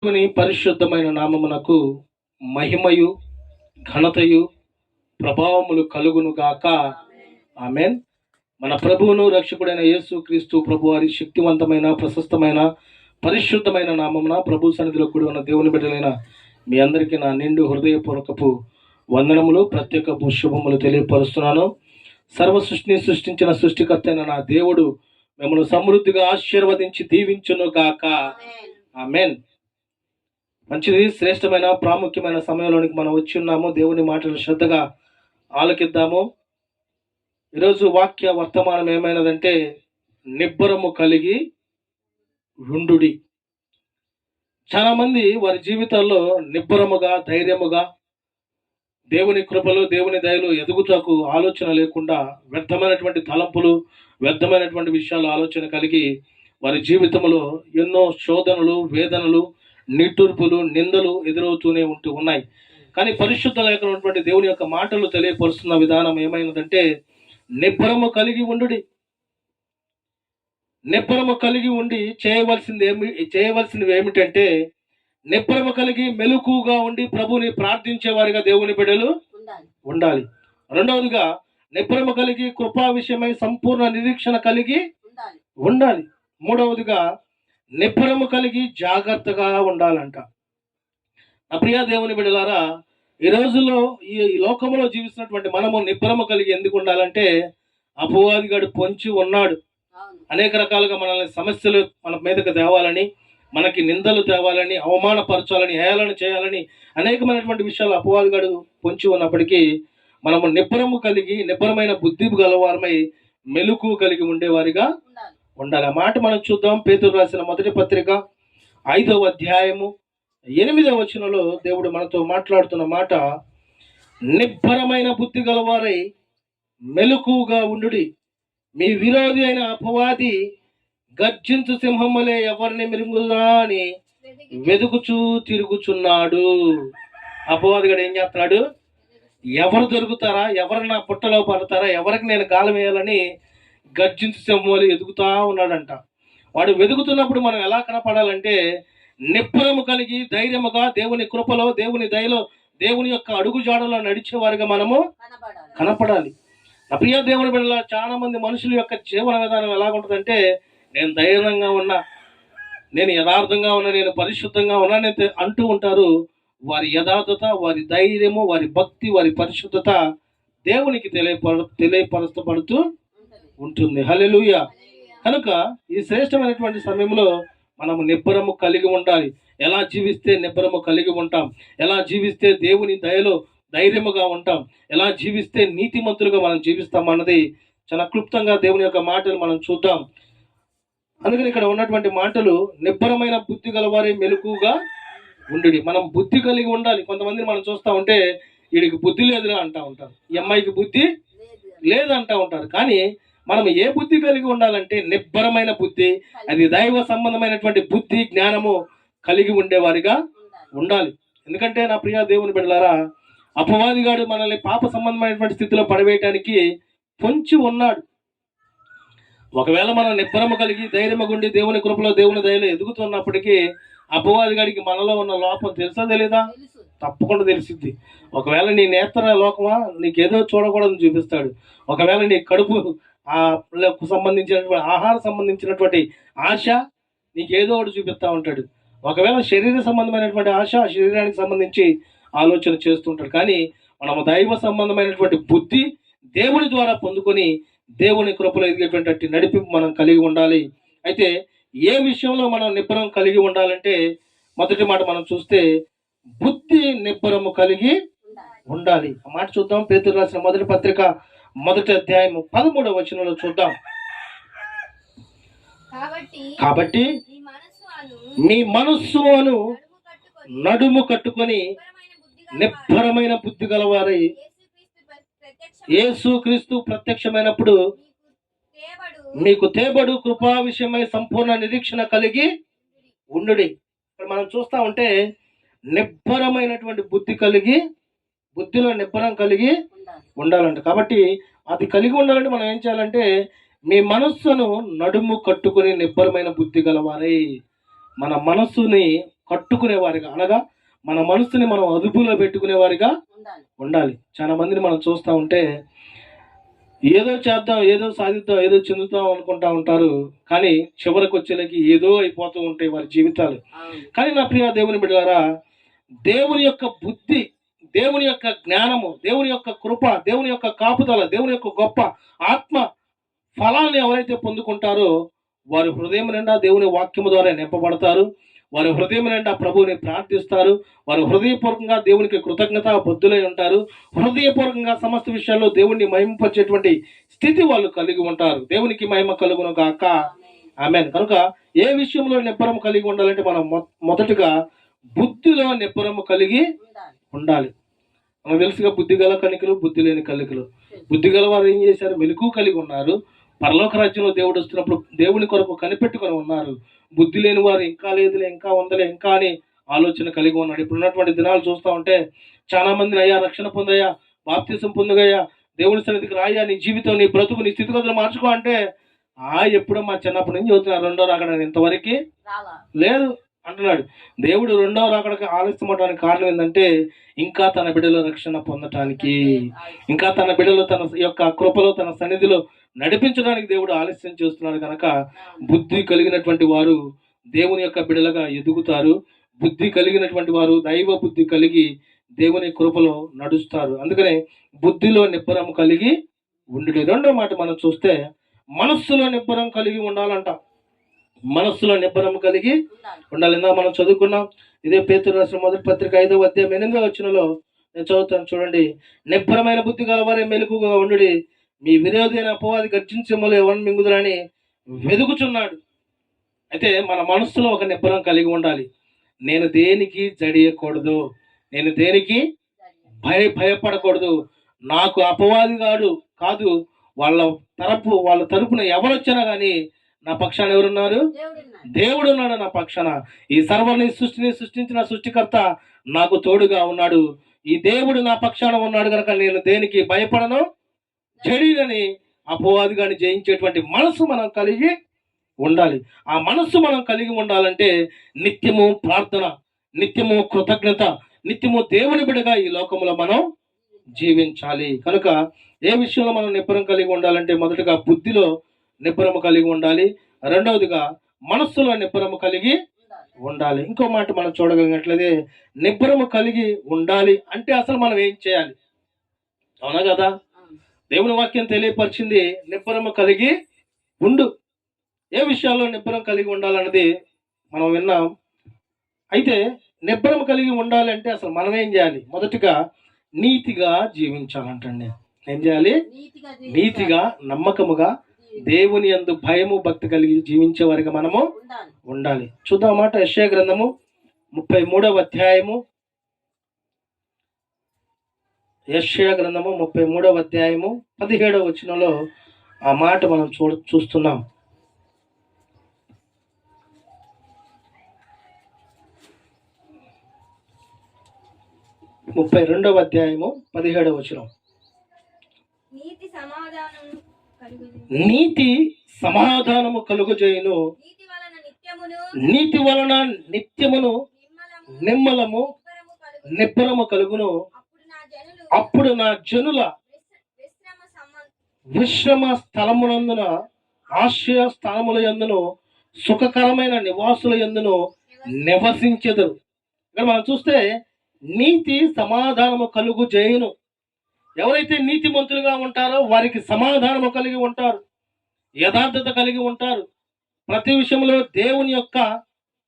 దేవుని పరిశుద్ధమైన నామమునకు మహిమయు ఘనతయు ప్రభావములు కలుగును గాక. ఆమేన్. మన ప్రభువును రక్షకుడైన యేసు క్రీస్తు ప్రభు వారి శక్తివంతమైన ప్రశస్తమైన పరిశుద్ధమైన నామమున ప్రభు సన్నిధిలో కూడి ఉన్న దేవుని బిడ్డలైన మీ అందరికీ నా నిండు హృదయపూర్వకపు వందనములు, ప్రత్యేకపు శుభములు తెలియపరుస్తున్నాను. సర్వ సృష్టిని సృష్టించిన సృష్టికర్త అయిన నా దేవుడు మిమ్మల్ని సమృద్ధిగా ఆశీర్వదించి దీవించును గాక. ఆమేన్. మంచిది. శ్రేష్టమైన ప్రాముఖ్యమైన సమయంలోనికి మనం వచ్చి ఉన్నాము. దేవుని మాటలు శ్రద్ధగా ఆలకిద్దాము. ఈరోజు వాక్య వర్తమానం ఏమైనదంటే నిబ్బరము కలిగి ఉండుడి. చాలా మంది వారి జీవితాల్లో నిబ్బరముగా, ధైర్యముగా, దేవుని కృపలు, దేవుని దయలు ఎదుగుటకు ఆలోచన లేకుండా వ్యర్థమైనటువంటి తలంపులు, వ్యర్థమైనటువంటి విషయాలు ఆలోచన కలిగి వారి జీవితంలో ఎన్నో శోధనలు, వేదనలు, నిట్టూర్పులు, నిందలు ఎదురవుతూనే ఉన్నాయి. కానీ పరిశుద్ధ లేఖనటువంటి దేవుని యొక్క మాటలు తెలియపరుస్తున్న విధానం ఏమైనదంటే నిబ్బరము కలిగి ఉండుడి. నిబ్బరము కలిగి ఉండి చేయవలసినవి ఏమిటంటే నిబ్బరము కలిగి మెలకుగా ఉండి ప్రభుని ప్రార్థించే వారిగా దేవుని బిడ్డలు ఉండాలి. రెండవదిగా నిబ్బరము కలిగి కృపా విషయమై సంపూర్ణ నిరీక్షణ కలిగి ఉండాలి. మూడవదిగా నిబ్బరము కలిగి జాగ్రత్తగా ఉండాలంట. నా ప్రియ దేవుని బిడ్డలారా, ఈ రోజుల్లో ఈ లోకంలో జీవిస్తున్నటువంటి మనము నిబ్బరము కలిగి ఎందుకు ఉండాలంటే అపవాదిగాడు పొంచి ఉన్నాడు. అనేక రకాలుగా మనల్ని సమస్యలు మన మీదకి తేవాలని, మనకి నిందలు తేవాలని, అవమానపరచాలని, హేళన చేయాలని అనేకమైనటువంటి విషయాలు అపవాదిగాడు పొంచి ఉన్నప్పటికీ మనము నిబ్బరము కలిగి, నిబ్బరమైన బుద్ధి గలవారమై మెలుకు కలిగి ఉండేవారిగా ఉండాలి. ఆ మాట మనం చూద్దాం. పేతురు రాసిన మొదటి పత్రిక 5వ అధ్యాయము 8వ వచనంలో దేవుడు మనతో మాట్లాడుతున్న మాట, నిబ్బరమైన బుద్ధి గలవారై మెలకుగా ఉండుడి. మీ విరోధి అయిన అపవాది గర్జించు సింహం వలె ఎవరిని మిరుగుదా అని వెదుకుచూ తిరుగుచున్నాడు. అపవాది గడు ఏం చేస్తున్నాడు? ఎవరు దొరుకుతారా, ఎవరు నా పుట్టలో పడతారా, ఎవరికి నేను గాలం వేయాలని గర్జించు సింహం వలె ఎదుగుతా ఉన్నాడంట. వాడు వెదుకుతున్నప్పుడు మనం ఎలా కనపడాలంటే నిబ్బరము కలిగి ధైర్యముగా దేవుని కృపలో, దేవుని దయలో, దేవుని యొక్క అడుగు జాడలో నడిచేవారిగా మనము కనపడాలి. నా ప్రియ దేవుని బిడ్డల, చాలా మంది మనుషుల యొక్క జీవన విధానం ఎలాగుంటుందంటే నేను ధైర్యంగా ఉన్నా, నేను యథార్థంగా ఉన్నా, నేను పరిశుద్ధంగా ఉన్నానని అంటూ ఉంటారు. వారి యథార్థత, వారి ధైర్యము, వారి భక్తి, వారి పరిశుద్ధత దేవునికి తెలియపరచబడుతూ ఉంటుంది. హల్లెలూయా. కనుక ఈ శ్రేష్టమైనటువంటి సమయంలో మనము నిబ్బరము కలిగి ఉండాలి. ఎలా జీవిస్తే నిబ్బరము కలిగి ఉంటాం, ఎలా జీవిస్తే దేవుని దయలో ధైర్యముగా ఉంటాం, ఎలా జీవిస్తే నీతిమంతులుగా మనం జీవిస్తాం అన్నది చాలా క్లుప్తంగా దేవుని యొక్క మాటలు మనం చూద్దాం. అందుకని ఇక్కడ ఉన్నటువంటి మాటలు, నిబ్బరమైన బుద్ధి గలవారే మెలకుగా ఉండుడి. మనం బుద్ధి కలిగి ఉండాలి. కొంతమందిని మనం చూస్తూ ఉంటే వీడికి బుద్ధి లేదురా అంటూ ఉంటారు, ఈ అమ్మాయికి బుద్ధి లేదంటూ ఉంటారు. కానీ మనం ఏ బుద్ధి కలిగి ఉండాలంటే నిబ్బరమైన బుద్ధి, అది దైవ సంబంధమైనటువంటి బుద్ధి, జ్ఞానము కలిగి ఉండేవారిగా ఉండాలి. ఎందుకంటే నా ప్రియ దేవుని బిడ్డలారా, అపవాదిగాడు మనల్ని పాప సంబంధమైనటువంటి స్థితిలో పడవేయటానికి పొంచి ఉన్నాడు. ఒకవేళ మనం నిబ్బరము కలిగి ధైర్యము గుండి దేవుని కృపలో, దేవుని దయలో ఎదుగుతున్నప్పటికీ అపవాదిగాడికి మనలో ఉన్న లోపం తెలుసా తెలీదా? తప్పకుండా తెలిసిద్ది. ఒకవేళ నీ నేత్ర లోకమా నీకేదో చూడకూడదని చూపిస్తాడు. ఒకవేళ నీ కడుపు సంబంధించినటువంటి ఆహారం సంబంధించినటువంటి ఆశ నీకేదో ఒకటి చూపిస్తూ ఉంటాడు. ఒకవేళ శరీర సంబంధమైనటువంటి ఆశ శరీరానికి సంబంధించి ఆలోచన చేస్తుంటాడు. కానీ మనము దైవ సంబంధమైనటువంటి బుద్ధి దేవుని ద్వారా పొందుకొని దేవుని కృపలో ఎదిగేటువంటి నడిపింపు మనం కలిగి ఉండాలి. అయితే ఏ విషయంలో మనం నిబ్బరం కలిగి ఉండాలంటే మొదటి మాట మనం చూస్తే బుద్ధి నిబ్బరము కలిగి ఉండాలి. ఆ మాట చూద్దాం. పేతురు రాసిన మొదటి పత్రిక 1వ అధ్యాయము 13వ వచనంలో చూద్దాం. కాబట్టి మీ మనస్సు అను నడుము కట్టుకొని నిబ్బరమైన బుద్ధి గలవారై యేసు క్రీస్తు ప్రత్యక్షమైనప్పుడు మీకు తేబడు కృపా విషయమై సంపూర్ణ నిరీక్షణ కలిగి ఉండుడి. ఇక్కడ మనం చూస్తా ఉంటే నిబ్బరమైనటువంటి బుద్ధి కలిగి, బుద్ధిలో నిబ్బరం కలిగి ఉండాలంట. కాబట్టి అది కలిగి ఉండాలంటే మనం ఏం చేయాలంటే మీ మనస్సును నడుము కట్టుకుని నిబ్బరమైన బుద్ధి గలవారై, మన మనస్సుని కట్టుకునేవారిగా, అనగా మన మనసుని మనం అదుపులో పెట్టుకునేవారిగా ఉండాలి. చాలా మందిని మనం చూస్తూ ఉంటే ఏదో చేద్దాం, ఏదో సాధిద్దాం, ఏదో చెందుతాం అనుకుంటా ఉంటారు. కానీ చివరికి వచ్చేలకి ఏదో అయిపోతూ ఉంటాయి వారి జీవితాలు. కానీ నా ప్రియ దేవుని బిడ్డలారా, దేవుని యొక్క బుద్ధి, దేవుని యొక్క జ్ఞానము, దేవుని యొక్క కృప, దేవుని యొక్క కాపుదల, దేవుని యొక్క గొప్ప ఆత్మ ఫలాన్ని ఎవరైతే పొందుకుంటారో వారి హృదయం నిండా దేవుని వాక్యము ద్వారా నింపబడతారు. వారి హృదయం నిండా ప్రభువుని ప్రార్థిస్తారు. వారు హృదయపూర్వకంగా దేవునికి కృతజ్ఞత బుద్ధులై ఉంటారు. హృదయపూర్వకంగా సమస్త విషయాల్లో దేవుణ్ణి మహిమపరిచేటువంటి స్థితి వాళ్ళు కలిగి ఉంటారు. దేవునికి మహిమ కలుగును గాక. ఆమేన్. కనుక ఏ విషయంలో నిబ్బరము కలిగి ఉండాలంటే మనం మొదటగా బుద్ధిలో నిబ్బరము కలిగి ఉండాలి. మనకు తెలుసుగా బుద్ధి గల కణికలు, బుద్ధి లేని కణికలు. బుద్ధి గల వారు ఏం చేశారు? మెలకువ కలిగి ఉన్నారు. పరలోక రాజ్యంలో దేవుడు వస్తున్నప్పుడు దేవుని కొరకు కనిపెట్టుకొని ఉన్నారు. బుద్ధి లేని వారు ఇంకా లేదులే, ఇంకా ఉందలే, ఇంకా అని ఆలోచన కలిగి ఉన్నాడు. ఇప్పుడు ఉన్నటువంటి దినాలు చూస్తూ ఉంటే చాలా మందిని, అయ్యా రక్షణ పొందయ్యా, బాప్తిసం పొందుగయ్యా, దేవుని సన్నిధికి రాయ్యా, నీ జీవితం, నీ బ్రతుకు, నీ స్థితిగతులు మార్చుకో అంటే ఎప్పుడో మా చిన్నప్పటి నుంచి చదువుతున్నారు. రెండో రాకడ ఇంతవరకు లేదు అంటున్నాడు. దేవుడు రెండో రాకడకి ఆలస్యం అవడానికి కారణం ఏంటంటే ఇంకా తన బిడ్డలో రక్షణ పొందటానికి, ఇంకా తన బిడ్డలో తన యొక్క కృపలో తన సన్నిధిలో నడిపించడానికి దేవుడు ఆలస్యం చేస్తున్నాడు. కనుక బుద్ధి కలిగినటువంటి వారు దేవుని యొక్క బిడ్డలుగా ఎదుగుతారు. బుద్ధి కలిగినటువంటి వారు దైవ బుద్ధి కలిగి దేవుని కృపలో నడుస్తారు. అందుకనే బుద్ధిలో నిబ్బరం కలిగి ఉండు. రెండో మాట మనం చూస్తే మనస్సులో నిబ్బరం కలిగి ఉండాలంట. మనస్సులో నిబ్బరం కలిగి ఉండాలి. ఇందా మనం చదువుకున్నాం. ఇదే పేతురు రాసిన మొదటి పత్రిక 5వ అధ్యాయం 8వ వచనంలో నేను చదువుతాను చూడండి. నిబ్బరమైన బుద్ధి గలవారే మెలకుగా ఉండుడి, మీ విరోధి అయిన అపవాది గర్జించమలో ఎవరిని మింగుదురని వెదుకుచున్నాడు. అయితే మన మనస్సులో ఒక నిబ్బరం కలిగి ఉండాలి. నేను దేనికి జడియకూడదు, నేను దేనికి భయపడకూడదు. నాకు అపవాది కాదు, వాళ్ళ తరపున ఎవరొచ్చినా కానీ నా పక్షాన ఎవరున్నారు? దేవుడు ఉన్నాడు నా పక్షాన. ఈ సర్వాన్ని సృష్టించిన సృష్టికర్త నాకు తోడుగా ఉన్నాడు. ఈ దేవుడు నా పక్షాన ఉన్నాడు కనుక నేను దేనికి భయపడను, జడిలని అపవాదిగాని జయించేటువంటి మనసు మనం కలిగి ఉండాలి. ఆ మనస్సు మనం కలిగి ఉండాలంటే నిత్యము ప్రార్థన, నిత్యము కృతజ్ఞత, నిత్యము దేవుని బిడ్డగా ఈ లోకంలో మనం జీవించాలి. కనుక ఏ విషయంలో మనం నిబ్బరం కలిగి ఉండాలంటే మొదటగా బుద్ధిలో నిబ్బరము కలిగి ఉండాలి. రెండవదిగా మనస్సులో నిబ్బరము కలిగి ఉండాలి. ఇంకో మాట మనం చూడగలిగినట్లయితే నిబ్బరము కలిగి ఉండాలి అంటే అసలు మనం ఏం చేయాలి? అవునా కదా? దేవుని వాక్యం తెలియపరిచింది నిబ్బరము కలిగి ఉండు. ఏ విషయాల్లో నిబ్బరం కలిగి ఉండాలన్నది మనం విన్నాం. అయితే నిబ్బరం కలిగి ఉండాలంటే అసలు మనం ఏం చేయాలి? మొదటిగా నీతిగా జీవించాలంటండి. ఏం చేయాలి? నీతిగా, నమ్మకముగా, దేవుని యందు భయము భక్తి కలిగి జీవించే వారిగా మనము ఉండాలి. చూద్దాం మాట. యెషయా గ్రంథము 33వ అధ్యాయము, యెషయా గ్రంథము 33వ అధ్యాయము 17వ వచనంలో ఆ మాట మనం చూస్తున్నాం. 32వ అధ్యాయము 17వ వచనం. నీతి సమాధానము కలుగజేయును, నీతి వలన నిత్యమును నిమ్మలము నిబ్బరము కలుగును. అప్పుడు నా జనుల విశ్రమ స్థలమునందున, ఆశ్రయ స్థలముల యందును, సుఖకరమైన నివాసుల యందును నివసించెదరు. ఇక్కడ మనం చూస్తే నీతి సమాధానము కలుగు చేయును. ఎవరైతే నీతిమంతులుగా ఉంటారో వారికి సమాధానము కలిగి ఉంటారు, యథార్థత కలిగి ఉంటారు. ప్రతి విషయంలో దేవుని యొక్క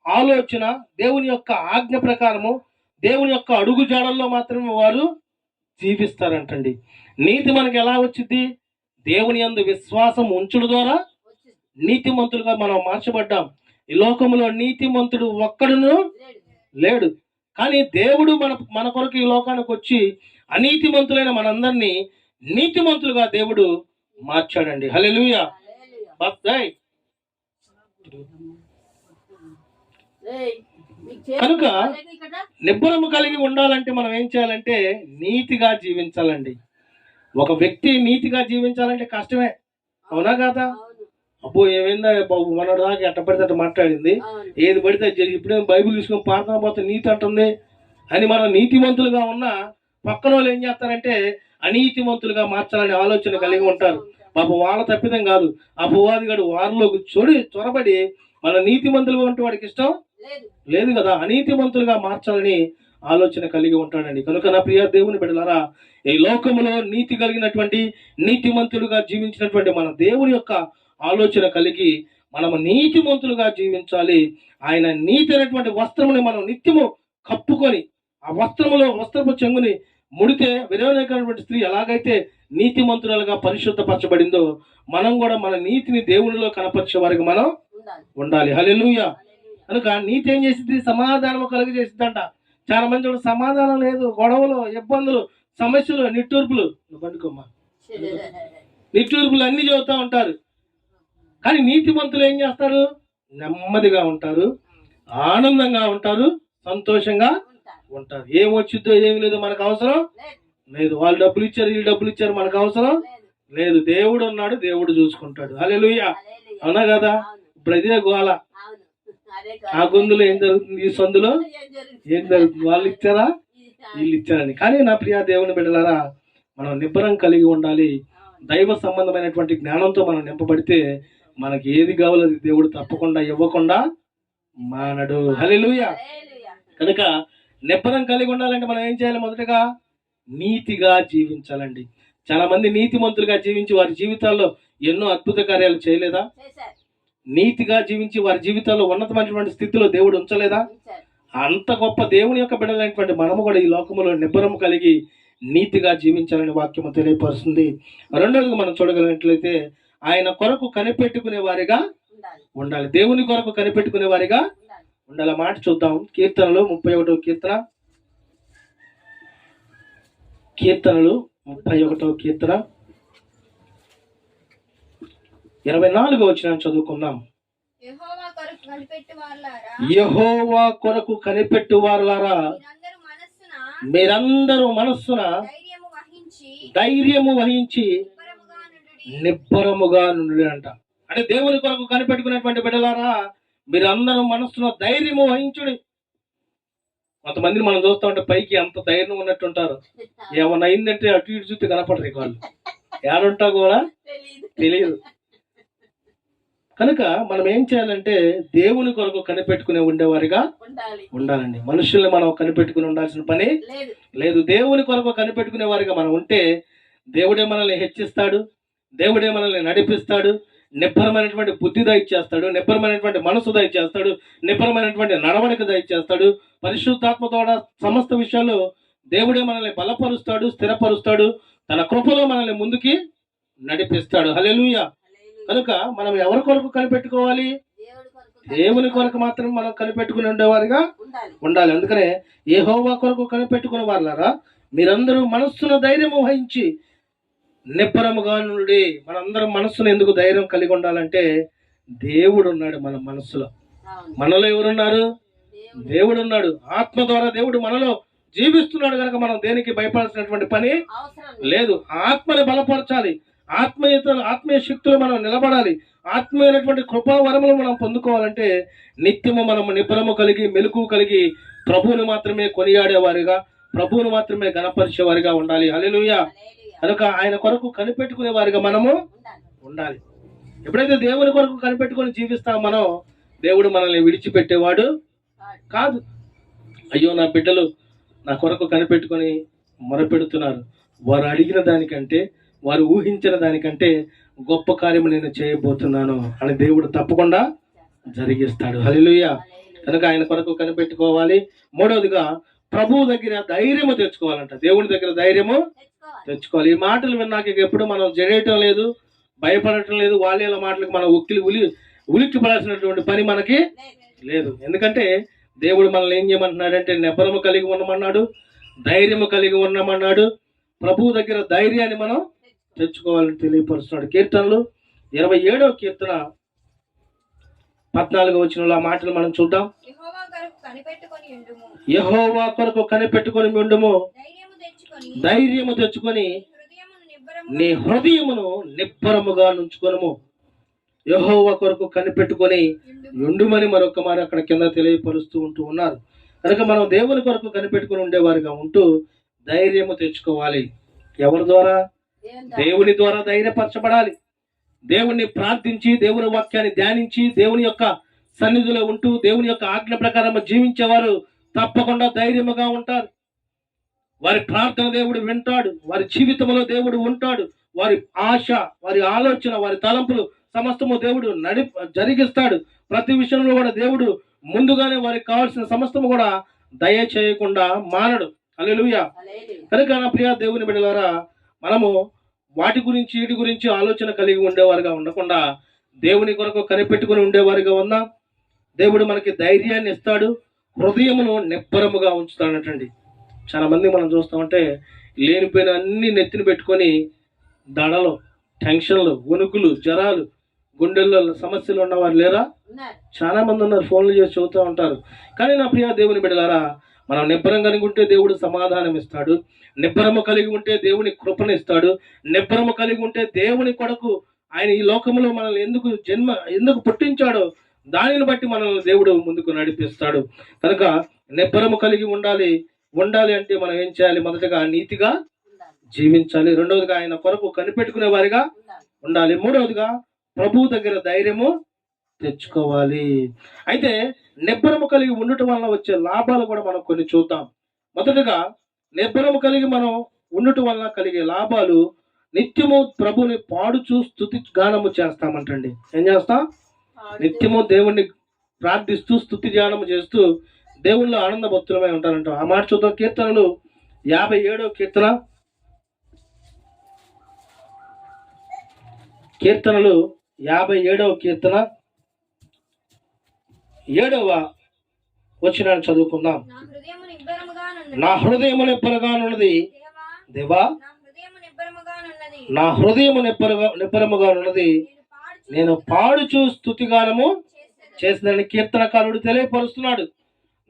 ఆలోచన, దేవుని యొక్క ఆజ్ఞ ప్రకారము, దేవుని యొక్క అడుగు జాడల్లో మాత్రమే వారు జీవిస్తారంటండి. నీతి మనకి ఎలా వచ్చింది? దేవుని యందు విశ్వాసం ఉంచుడు ద్వారా నీతిమంతులుగా మనం మార్చబడ్డాం. ఈ లోకంలో నీతిమంతుడు ఒక్కడును లేడు. కానీ దేవుడు మన కొరకు ఈ లోకానికి వచ్చి అనీతిమంతులైన మనందరినీ నీతిమంతులుగా దేవుడు మార్చాడండి. హల్లెలూయా. కనుక నిబ్బరము కలిగి ఉండాలంటే మనం ఏం చేయాలంటే నీతిగా జీవించాలండి. ఒక వ్యక్తి నీతిగా జీవించాలంటే కష్టమే, అవునా కదా? అబ్బో ఏమైందా బాబు మొన్నటి దాకా ఎట్ట పడితే అట్ట మాట్లాడింది, ఏది పడితే ఇప్పుడేం బైబిల్ తీసుకొని పాడుతున్నా పోతే నీతి అంటుంది అని మనం నీతిమంతులుగా ఉన్నా పక్కన వాళ్ళు ఏం చేస్తారంటే అనీతిమంతులుగా మార్చాలనే ఆలోచన కలిగి ఉంటారు. పాపం వాళ్ళ తప్పిదం కాదు, అపవాది గడు వారిలోకి చొరబడి మన నీతిమంతులుగా ఉంటే వాడికి ఇష్టం లేదు కదా, అనీతిమంతులుగా మార్చాలని ఆలోచన కలిగి ఉంటాడండి. కనుక నా ప్రియ దేవుని బిడ్డలారా, ఈ లోకములో నీతి కలిగినటువంటి నీతిమంతులుగా జీవించినటువంటి మన దేవుని యొక్క ఆలోచన కలిగి మనము నీతిమంతులుగా జీవించాలి. ఆయన నీతి అనేటువంటి వస్త్రముని మనం నిత్యము కప్పుకొని ఆ వస్త్రపు చెంగుని ముడితే విరోధకరమైనటువంటి స్త్రీ ఎలాగైతే నీతిమంతురాలుగా పరిశుద్ధపరచబడిందో మనం కూడా మన నీతిని దేవునిలో కనపరిచే వారికి మనం ఉండాలి. హల్లెలూయా. కనుక నీతి ఏం చేసింది? సమాధానం కలుగజేసిందంట. చాలా మంది కూడా సమాధానం లేదు, గొడవలు, ఇబ్బందులు, సమస్యలు, నిట్టూర్పులు అన్ని చెబుతూ ఉంటారు. కానీ నీతిమంతులు ఏం చేస్తారు? నెమ్మదిగా ఉంటారు, ఆనందంగా ఉంటారు, సంతోషంగా ఉంటారు. ఏం వచ్చిద్దో ఏమి లేదు మనకు అవసరం లేదు. వాళ్ళు డబ్బులు ఇచ్చారు, వీళ్ళు డబ్బులు ఇచ్చారు, మనకు అవసరం లేదు. దేవుడు ఉన్నాడు, దేవుడు చూసుకుంటాడు. హల్లెలూయా. అవునా కదా? ఇప్పుడు అదే గోల. ఆ గొంతులో ఏం జరుగుతుంది, ఈ సందులో ఏం జరుగుతుంది, వాళ్ళు ఇచ్చారా వీళ్ళు ఇచ్చారని. కానీ నా ప్రియ దేవుని బిడ్డలారా, మనం నిబ్బరం కలిగి ఉండాలి. దైవ సంబంధమైనటువంటి జ్ఞానంతో మనం నింపబడితే మనకి ఏది కావాలో అది దేవుడు తప్పకుండా ఇవ్వకుండా మానడు. హల్లెలూయా. కనుక నిబ్బరం కలిగి ఉండాలంటే మనం ఏం చేయాలి? మొదటగా నీతిగా జీవించాలండి. చాలా మంది నీతిమంతులుగా జీవించి వారి జీవితాల్లో ఎన్నో అద్భుత కార్యాలు చేయలేదా? నీతిగా జీవించి వారి జీవితాల్లో ఉన్నతమైనటువంటి స్థితిలో దేవుడు ఉంచలేదా? అంత గొప్ప దేవుని యొక్క బిడ్డలైనటువంటి మనము కూడా ఈ లోకములో నిబ్బరం కలిగి నీతిగా జీవించాలని వాక్యము తెలియపరుస్తుంది. రెండోది మనం చూడగలిగినట్లయితే ఆయన కొరకు కనిపెట్టుకునే వారిగా ఉండాలి. దేవుని కొరకు కనిపెట్టుకునే వారిగా ఉండాలి. మాట చూద్దాం. కీర్తనలు 31వ కీర్తన, కీర్తనలు 31వ కీర్తన 24వ వచనం చదువుకుందాం. యెహోవా కొరకు కనిపెట్టు వారలారా, మీరందరూ మనస్సున ధైర్యము వహించి నిబ్బరముగా నుండి అంట. అంటే దేవుని కొరకు కనిపెట్టుకునేటువంటి బిడ్డలారా, మీరందరూ మనస్సున ధైర్యము వహించుడి. కొంతమందిని మనం చూస్తూ ఉంటే పైకి అంత ధైర్యం ఉన్నట్టుంటారు, ఏమన్నా అయిందంటే అటు ఇటు చూస్తే కనపడరు, వాళ్ళు ఏడుంటా కూడా తెలియదు. కనుక మనం ఏం చేయాలంటే దేవుని కొరకు కనిపెట్టుకునే ఉండేవారిగా ఉండాలండి. మనుషుల్ని మనం కనిపెట్టుకుని ఉండాల్సిన పని లేదు. దేవుని కొరకు కనిపెట్టుకునే వారిగా మనం ఉంటే దేవుడే మనల్ని హెచ్చిస్తాడు, దేవుడే మనల్ని నడిపిస్తాడు, నిబ్బరమైనటువంటి బుద్ధి దయచేస్తాడు, నిబ్బరమైనటువంటి మనసు దయచేస్తాడు, నిబ్బరమైనటువంటి నడవడిక దయచేస్తాడు. పరిశుద్ధాత్మ ద్వారా సమస్త విషయాలు దేవుడే మనల్ని బలపరుస్తాడు, స్థిరపరుస్తాడు, తన కృపలో మనల్ని ముందుకి నడిపిస్తాడు. హల్లెలూయా. కనుక మనం ఎవరి కొరకు కనిపెట్టుకోవాలి? దేవుని కొరకు మాత్రం మనం కనిపెట్టుకుని ఉండేవారిగా ఉండాలి. అందుకనే యెహోవా కొరకు కనిపెట్టుకునే వాళ్ళారా, మీరందరూ మనస్సును ధైర్యం వహించి నిబ్బరముగా నుండి. మనందరం మనస్సును ఎందుకు ధైర్యం కలిగి ఉండాలంటే దేవుడు ఉన్నాడు మన మనస్సులో. మనలో ఎవరున్నారు? దేవుడు ఉన్నాడు. ఆత్మ ద్వారా దేవుడు మనలో జీవిస్తున్నాడు కనుక మనం దేనికి భయపడాల్సినటువంటి పని లేదు. ఆత్మని బలపరచాలి, ఆత్మీయ శక్తులు మనం నిలబడాలి. ఆత్మీయమైనటువంటి కృపావరములు మనం పొందుకోవాలంటే నిత్యము మనము నిబ్బరము కలిగి మెలకువ కలిగి ప్రభువుని మాత్రమే కొనియాడేవారిగా, ప్రభువుని మాత్రమే గణపరిచేవారిగా ఉండాలి. హల్లెలూయా. కనుక ఆయన కొరకు కనిపెట్టుకునే వారిగా మనము ఉండాలి. ఎప్పుడైతే దేవుని కొరకు కనిపెట్టుకొని జీవిస్తామో మనం, దేవుడు మనల్ని విడిచిపెట్టేవాడు కాదు. అయ్యో నా బిడ్డలు నా కొరకు కనిపెట్టుకొని మొరపెడుతున్నారు, వారు అడిగిన దానికంటే, వారు ఊహించిన దానికంటే గొప్ప కార్యము నేను చేయబోతున్నాను అని దేవుడు తప్పకుండా జరిగిస్తాడు. హల్లెలూయా. కనుక ఆయన కొరకు కనిపెట్టుకోవాలి. మూడవదిగా ప్రభువు దగ్గర ధైర్యము తెచ్చుకోవాలంట. దేవుని దగ్గర ధైర్యము తెచ్చుకోవాలి. ఈ మాటలు విన్నాక ఎప్పుడు మనం జడేయటం లేదు, భయపడటం లేదు. వాళ్ళ మాటలకు మనం ఉలిక్కి పడాల్సినటువంటి పని మనకి లేదు. ఎందుకంటే దేవుడు మనల్ని ఏం చేయమంటున్నాడంటే నిబ్బరము కలిగి ఉండమన్నాడు, ధైర్యము కలిగి ఉండమన్నాడు. ప్రభువు దగ్గర ధైర్యాన్ని మనం తెచ్చుకోవాలని తెలియపరుస్తున్నాడు. కీర్తనలు 27వ కీర్తన 14వ వచనంలో ఆ మాటలు మనం చూద్దాం. యెహోవా కొరకు కనిపెట్టుకొని ఉండుము, ధైర్యము తెచ్చుకొని నీ హృదయమును నిబ్బరముగా నుంచుకొనుము. యెహోవా కొరకు కనిపెట్టుకొని ఉండుమని మరొక మారి అక్కడ కింద తెలియపరుస్తూ ఉంటూ ఉన్నారు. కనుక మనం దేవుని కొరకు కనిపెట్టుకుని ఉండేవారిగా ఉంటూ ధైర్యము తెచ్చుకోవాలి. ఎవరి ద్వారా? దేవుని ద్వారా ధైర్యపరచబడాలి. దేవుణ్ణి ప్రార్థించి, దేవుని వాక్యాన్ని ధ్యానించి, దేవుని యొక్క సన్నిధిలో ఉంటూ దేవుని యొక్క ఆజ్ఞ ప్రకారం జీవించేవారు తప్పకుండా ధైర్యముగా ఉంటారు. వారి ప్రార్థన దేవుడు వింటాడు. వారి జీవితంలో దేవుడు ఉంటాడు. వారి ఆశ, వారి ఆలోచన, వారి తలంపులు సమస్తము దేవుడు జరిగిస్తాడు. ప్రతి విషయంలో కూడా దేవుడు ముందుగానే వారికి కావాల్సిన సమస్తము కూడా దయచేయకుండా మానడు. హల్లెలూయా. కనుక నా ప్రియ దేవుని బిడ్డలారా, మనము వాటి గురించి వీటి గురించి ఆలోచన కలిగి ఉండేవారుగా ఉండకుండా దేవుని కొరకు కనిపెట్టుకుని ఉండేవారుగా ఉన్నా దేవుడు మనకి ధైర్యాన్ని ఇస్తాడు. హృదయమును నిబ్బరముగా ఉంచుతాడటండి. చాలా మంది మనం చూస్తామంటే లేనిపోయిన అన్ని నెత్తిన పెట్టుకొని దడలు, టెన్షన్లు, వణుకులు, జ్వరాలు, గుండెల్లో సమస్యలు ఉన్నవారు లేరా? చాలా మంది ఉన్నారు. ఫోన్లు చేసి చెబుతూ ఉంటారు. కానీ నా ప్రియ దేవుని బిడ్డలారా, మనం నిబ్బరం కలిగి ఉంటే దేవుడు సమాధానం ఇస్తాడు. నిబ్బరము కలిగి ఉంటే దేవుని కృపను ఇస్తాడు. నిబ్బరము కలిగి ఉంటే దేవుని కొరకు ఆయన ఈ లోకంలో మనల్ని ఎందుకు పుట్టించాడో దానిని బట్టి మనల్ని దేవుడు ముందుకు నడిపిస్తాడు. కనుక నిబ్బరము కలిగి ఉండాలి అంటే మనం ఏం చేయాలి? మొదటగా నీతిగా జీవించాలి. రెండవదిగా ఆయన కొరకు కనిపెట్టుకునే వారిగా ఉండాలి. మూడవదిగా ప్రభు దగ్గర ధైర్యము తెచ్చుకోవాలి. అయితే నిబ్బరము కలిగి ఉండటం వలన వచ్చే లాభాలు కూడా మనం కొన్ని చూద్దాం. మొదటగా నిబ్బరము కలిగి మనం ఉండటం వలన కలిగే లాభాలు, నిత్యము ప్రభుని పాడుచూ స్తుతి గానము చేస్తామంటండి. ఏం చేస్తాం? నిత్యము దేవుణ్ణి ప్రార్థిస్తూ స్తుతి గానము చేస్తూ దేవుళ్ళు ఆనంద భక్తులమై ఉంటారంట. ఆ మాట చూద్దాం. కీర్తనలు 57వ కీర్తన, కీర్తనలు 57వ కీర్తన 7వ వచనాన్ని చదువుకుందాం. నా హృదయము నిబ్బరగానున్నది దేవా, నా హృదయము నిబ్బరముగానున్నది, నేను పాడుచూ స్తుతిగానము చేసిందని కీర్తనకారుడు తెలియపరుస్తున్నాడు.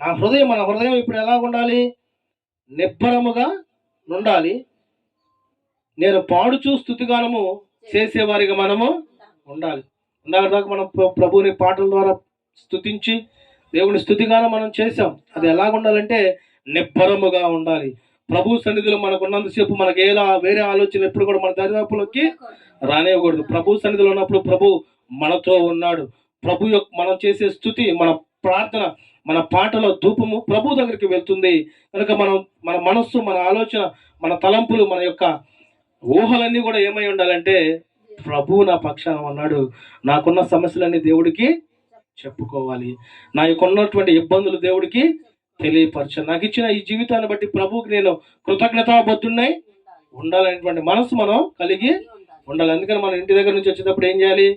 మన హృదయం ఇప్పుడు ఎలా ఉండాలి? నిబ్బరముగా ఉండాలి. నేను పాడుచూ స్తుతిగానము చేసేవారిగా మనము ఉండాలి. ఇందాక మనం ప్రభువుని పాటల ద్వారా స్తుతించి దేవుని స్తుతిగానం మనం చేసాం. అది ఎలా ఉండాలంటే నిబ్బరముగా ఉండాలి. ప్రభు సన్నిధిలో మనకు ఉన్నంతసేపు మనకి వేరే ఆలోచన ఎప్పుడు కూడా మన దరిదాపులోకి రానివ్వకూడదు. ప్రభు సన్నిధిలో ఉన్నప్పుడు ప్రభు మనతో ఉన్నాడు. మనం చేసే స్తుతి, మన ప్రార్థన, మన పాటల ధూపము ప్రభు దగ్గరికి వెళ్తుంది. కనుక మన మనస్సు, మన ఆలోచన, మన తలంపులు, మన యొక్క ఊహలన్నీ కూడా ఏమై ఉండాలంటే ప్రభు నా పక్షాన ఉన్నాడు, నాకున్న సమస్యలన్నీ దేవుడికి చెప్పుకోవాలి, నా యొక్క ఉన్నటువంటి ఇబ్బందులు దేవుడికి తెలియపరచాలి, నాకు ఇచ్చిన ఈ జీవితాన్ని బట్టి ప్రభువుకి నేను కృతజ్ఞతాబద్ధున్నై ఉండాలనేటువంటి మనసు మనం కలిగి ఉండాలి. అందుకని మనం ఇంటి దగ్గర నుంచి వచ్చేటప్పుడు ఏం చేయాలి?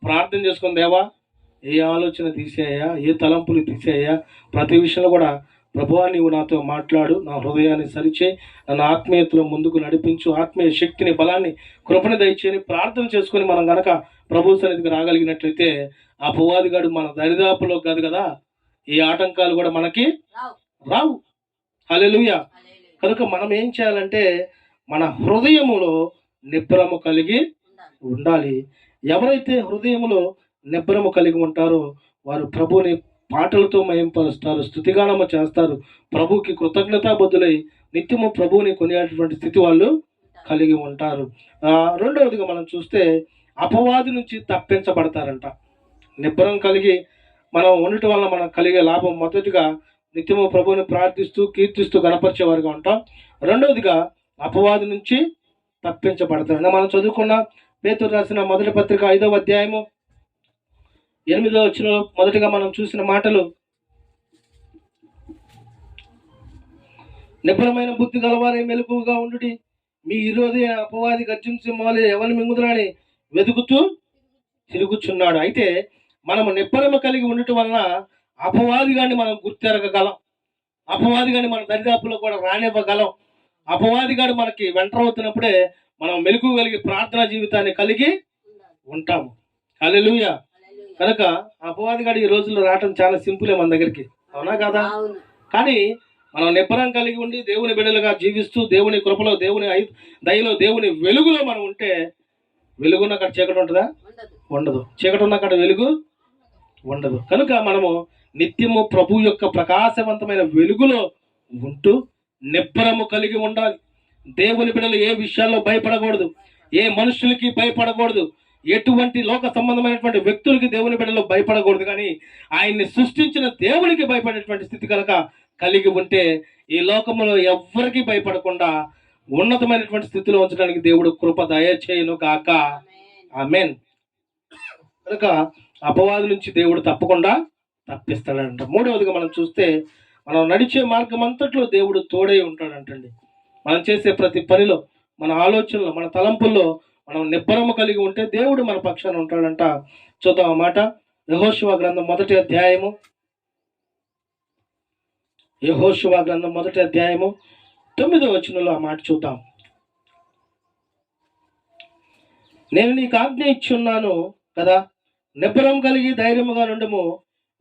ప్రార్థన చేసుకుని, దేవా ఏ ఆలోచన తీసేయ్యా, ఏ తలంపులు తీసేయ్యా, ప్రతి విషయంలో కూడా ప్రభువా నీవు నాతో మాట్లాడు, నా హృదయాన్ని సరిచేయి, నన్ను ఆత్మీయతలో ముందుకు నడిపించు, ఆత్మీయ శక్తిని, బలాన్ని, కృపని దయచేయని ప్రార్థన చేసుకొని మనం గనక ప్రభు సన్నిధికి రాగలిగినట్లయితే అపవాదిగాడు మన దరిదాపులో కాదు కదా, ఈ ఆటంకాలు కూడా మనకి రావు. హల్లెలూయా. కనుక మనం ఏం చేయాలంటే మన హృదయములో నిబ్బరము కలిగి ఉండాలి. ఎవరైతే హృదయములో నిబ్బరము కలిగి ఉంటారో వారు ప్రభుని పాటలతో మహింపరుస్తారు, స్తుతిగానము చేస్తారు, ప్రభుకి కృతజ్ఞతాబద్ధులై నిత్యము ప్రభువుని కొనేటువంటి స్థితి వాళ్ళు కలిగి ఉంటారు. రెండవదిగా మనం చూస్తే అపవాది నుంచి తప్పించబడతారంట. నిబ్బరం కలిగి మనం ఉండటం వల్ల మనం కలిగే లాభం, మొదటిగా నిత్యము ప్రభువుని ప్రార్థిస్తూ కీర్తిస్తూ గణపరిచేవారుగా ఉంటాం. రెండవదిగా అపవాది నుంచి తప్పించబడతారు. మనం చదువుకున్న పేతురు రాసిన మొదటి పత్రిక 5వ అధ్యాయము 8వ వచనంలో మొదటిగా మనం చూసిన మాటలు, నిబ్బరమైన బుద్ధి గలవారే మెలకువగా ఉండుడి, మీ విరోధి అపవాది గర్జించే మొదలు ఎవరిని మింగుదురని వెతుకుతూ తిరుగుచున్నాడు. అయితే మనము నిబ్బరము కలిగి ఉండటం వలన అపవాది గాని మనం గుర్తెరగగలం, అపవాది గాని మన దరిదాపులో కూడా రానివ్వగలం. అపవాది గాని మనకి వెంటరవుతున్నప్పుడే మనం మెలకువ కలిగి ప్రార్థనా జీవితాన్ని కలిగి ఉంటాము. హల్లెలూయా. కనుక అపవాది గారు ఈ రోజుల్లో రావటం చాలా సింపులే మన దగ్గరికి, అవునా కదా? కానీ మనం నిబ్బరం కలిగి ఉండి దేవుని బిడ్డలుగా జీవిస్తూ దేవుని కృపలో, దేవుని దయలో, దేవుని వెలుగులో మనం ఉంటే వెలుగున్న అక్కడ చీకటి ఉంటుందా? ఉండదు. చీకటి ఉన్న అక్కడ వెలుగు ఉండదు. కనుక మనము నిత్యము ప్రభు యొక్క ప్రకాశవంతమైన వెలుగులో ఉంటూ నిబ్బరము కలిగి ఉండాలి. దేవుని బిడ్డలు ఏ విషయాల్లో భయపడకూడదు, ఏ మనుషులకి భయపడకూడదు, ఎటువంటి లోక సంబంధమైనటువంటి వ్యక్తులకి దేవుని బిడ్డలు భయపడకూడదు. కానీ ఆయన్ని సృష్టించిన దేవునికి భయపడేటువంటి స్థితి కనుక కలిగి ఉంటే ఈ లోకంలో ఎవ్వరికి భయపడకుండా ఉన్నతమైనటువంటి స్థితిలో ఉంచడానికి దేవుడు కృప దయచేయును గాక. ఆమేన్. కనుక అపవాది నుంచి దేవుడు తప్పకుండా తప్పిస్తాడంట. మూడవదిగా మనం చూస్తే మనం నడిచే మార్గం అంతట్లో దేవుడు తోడై ఉంటాడంటండి. మనం చేసే ప్రతి పనిలో, మన ఆలోచనలో, మన తలంపుల్లో మనం నిబ్బరము కలిగి ఉంటే దేవుడు మన పక్షాన ఉంటాడంట. చూద్దాం ఆ మాట. యెహోషువ గ్రంథం 1వ అధ్యాయము, యెహోషువ గ్రంథం 1వ అధ్యాయము 9వ వచనంలో ఆ మాట చూద్దాం. నేను నీకు ఆజ్ఞ ఇచ్చున్నాను కదా, నిబ్బరం కలిగి ధైర్యముగా నుండుము,